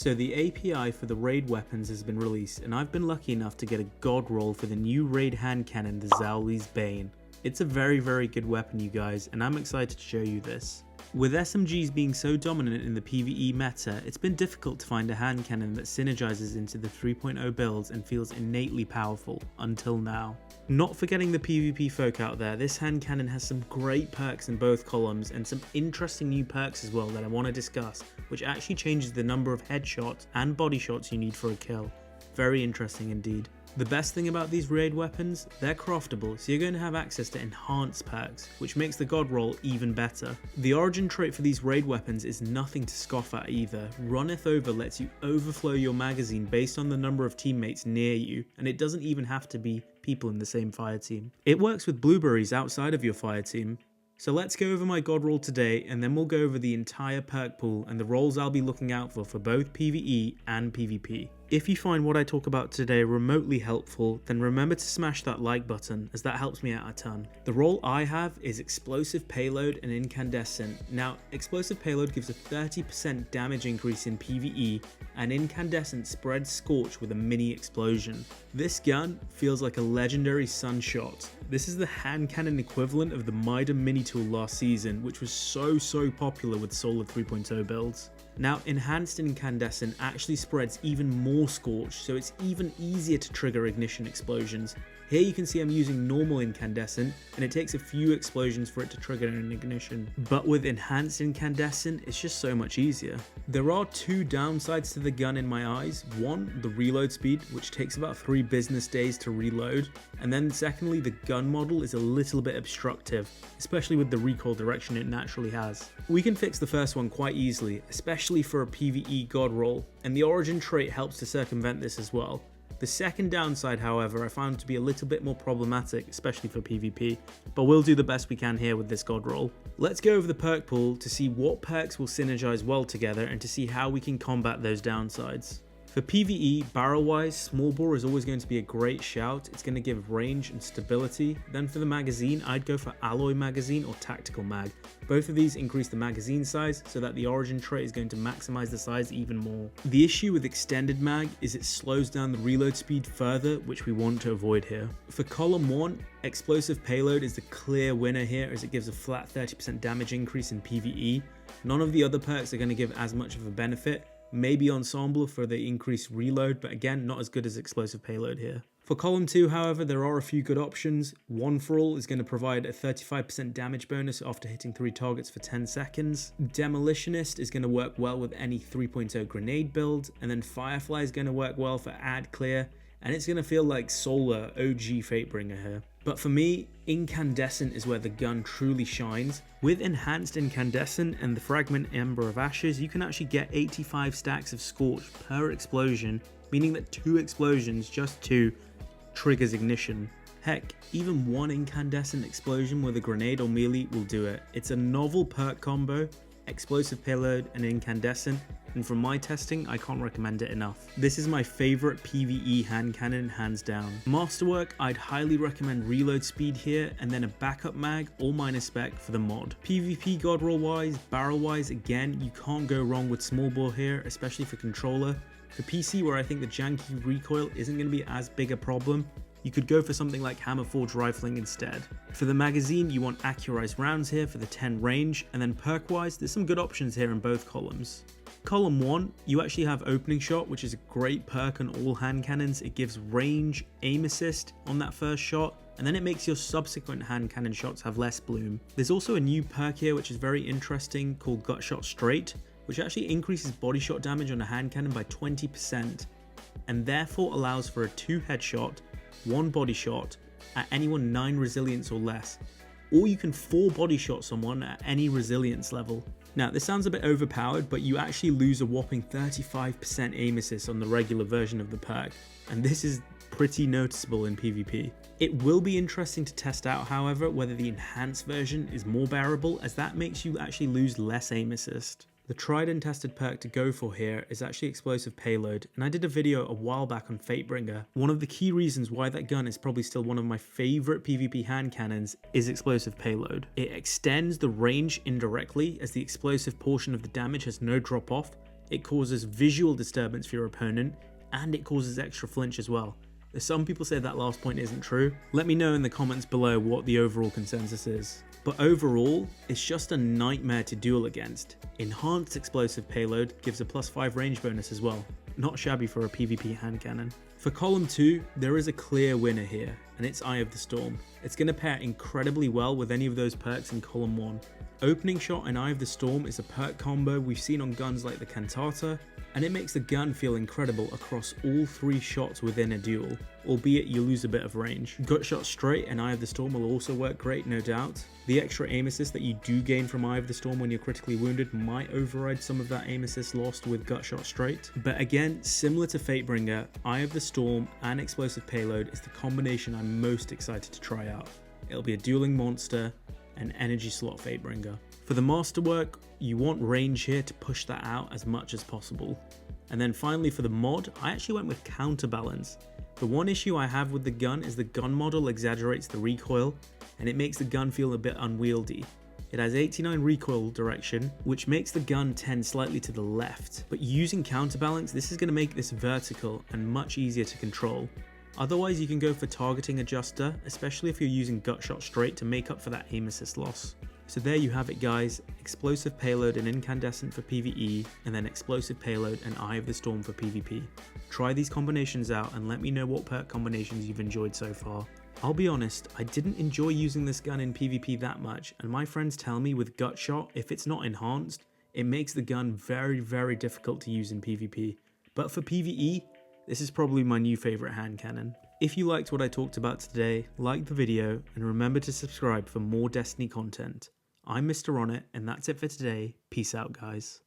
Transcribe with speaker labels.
Speaker 1: So the API for the raid weapons has been released, and I've been lucky enough to get a god roll for the new raid hand cannon, the Zaouli's Bane. It's a very good weapon, you guys, and I'm excited to show you this. With SMGs being so dominant in the PvE meta, it's been difficult to find a hand cannon that synergizes into the 3.0 builds and feels innately powerful, until now. Not forgetting the PvP folk out there, this hand cannon has some great perks in both columns and some interesting new perks as well that I want to discuss, which actually changes the number of headshots and body shots you need for a kill. Very interesting indeed. The best thing about these raid weapons, they're craftable, so you're going to have access to enhanced perks, which makes the god roll even better. The origin trait for these raid weapons is nothing to scoff at either. Runneth Over lets you overflow your magazine based on the number of teammates near you, and it doesn't even have to be people in the same fire team. It works with blueberries outside of your fire team. So let's go over my god roll today, and then we'll go over the entire perk pool and the rolls I'll be looking out for both PvE and PvP. If you find what I talk about today remotely helpful, then remember to smash that like button, as that helps me out a ton. The roll I have is Explosive Payload and Incandescent. Now, Explosive Payload gives a 30% damage increase in PvE, and Incandescent spreads Scorch with a mini explosion. This gun feels like a legendary sunshot. This is the hand cannon equivalent of the Mida mini tool last season, which was so popular with Solar 3.0 builds. Now, Enhanced Incandescent actually spreads even more Scorch, so it's even easier to trigger ignition explosions. Here you can see I'm using normal Incandescent, and it takes a few explosions for it to trigger an ignition. But with Enhanced Incandescent, it's just so much easier. There are two downsides to the gun in my eyes. One, the reload speed, which takes about 3 business days to reload. And then secondly, the gun model is a little bit obstructive, especially with the recoil direction it naturally has. We can fix the first one quite easily, especially for a PvE god roll, and the origin trait helps to circumvent this as well. The second downside, however, I found to be a little bit more problematic, especially for PvP, but we'll do the best we can here with this god roll. Let's go over the perk pool to see what perks will synergize well together and to see how we can combat those downsides. For PvE, barrel-wise, small bore is always going to be a great shout. It's going to give range and stability. Then for the magazine, I'd go for alloy magazine or tactical mag. Both of these increase the magazine size so that the origin trait is going to maximize the size even more. The issue with extended mag is it slows down the reload speed further, which we want to avoid here. For column 1, Explosive Payload is the clear winner here as it gives a flat 30% damage increase in PvE. None of the other perks are going to give as much of a benefit. Maybe Ensemble for the increased reload, but again, not as good as Explosive Payload here. For column 2, however, there are a few good options. One for All is going to provide a 35% damage bonus after hitting 3 targets for 10 seconds. Demolitionist is going to work well with any 3.0 grenade build, and then Firefly is going to work well for Ad Clear, and it's going to feel like Solar OG Fatebringer here. But for me, Incandescent is where the gun truly shines. With Enhanced Incandescent and the Fragment Ember of Ashes, you can actually get 85 stacks of Scorch per explosion, meaning that 2 explosions, just 2, triggers ignition. Heck, even 1 incandescent explosion with a grenade or melee will do it. It's a novel perk combo, Explosive Payload and Incandescent, and from my testing, I can't recommend it enough. This is my favorite PvE hand cannon, hands down. Masterwork, I'd highly recommend reload speed here, and then a backup mag or minor spec for the mod. PvP god roll wise, barrel wise, again, you can't go wrong with small bore here, especially for controller. For PC, where I think the janky recoil isn't going to be as big a problem, you could go for something like Hammer Forge rifling instead. For the magazine, you want accurized rounds here for the 10 range, and then perk wise, there's some good options here in both columns. Column 1, you actually have Opening Shot, which is a great perk on all hand cannons. It gives range, aim assist on that first shot, and then it makes your subsequent hand cannon shots have less bloom. There's also a new perk here which is very interesting called Gut Shot Straight, which actually increases body shot damage on a hand cannon by 20%, and therefore allows for a 2 headshot, 1 body shot at anyone 9 resilience or less, or you can 4 body shot someone at any resilience level. Now, this sounds a bit overpowered, but you actually lose a whopping 35% aim assist on the regular version of the perk, and this is pretty noticeable in PvP. It will be interesting to test out, however, whether the enhanced version is more bearable, as that makes you actually lose less aim assist. The tried and tested perk to go for here is actually Explosive Payload, and I did a video a while back on Fatebringer. One of the key reasons why that gun is probably still one of my favorite PvP hand cannons is Explosive Payload. It extends the range indirectly, as the explosive portion of the damage has no drop off, It causes visual disturbance for your opponent, and it causes extra flinch as well. Some people say that last point isn't true. Let me know in the comments below what the overall consensus is. But overall, it's just a nightmare to duel against. Enhanced Explosive Payload gives a +5 range bonus as well. Not shabby for a PvP hand cannon. For column 2, there is a clear winner here, and it's Eye of the Storm. It's going to pair incredibly well with any of those perks in column 1. Opening Shot and Eye of the Storm is a perk combo we've seen on guns like the Cantata, and it makes the gun feel incredible across all 3 shots within a duel, albeit you lose a bit of range. Gut Shot Straight and Eye of the Storm will also work great, no doubt. The extra aim assist that you do gain from Eye of the Storm when you're critically wounded might override some of that aim assist lost with Gut Shot Straight. But again, similar to Fatebringer, Eye of the Storm and Explosive Payload is the combination I'm most excited to try out. It'll be a dueling monster and energy slot Fatebringer. For the masterwork, you want range here to push that out as much as possible. And then finally for the mod, I actually went with Counterbalance. The one issue I have with the gun is the gun model exaggerates the recoil, and it makes the gun feel a bit unwieldy. It has 89 recoil direction, which makes the gun tend slightly to the left, but using Counterbalance, this is going to make this vertical and much easier to control. Otherwise, you can go for targeting adjuster, especially if you're using Gut Shot Straight to make up for that aim assist loss. So there you have it guys, Explosive Payload and Incandescent for PvE, and then Explosive Payload and Eye of the Storm for PvP. Try these combinations out and let me know what perk combinations you've enjoyed so far. I'll be honest, I didn't enjoy using this gun in PvP that much, and my friends tell me with Gut Shot, if it's not enhanced, it makes the gun very difficult to use in PvP. But for PvE, this is probably my new favourite hand cannon. If you liked what I talked about today, like the video, and remember to subscribe for more Destiny content. I'm Mr. On It, and that's it for today. Peace out, guys.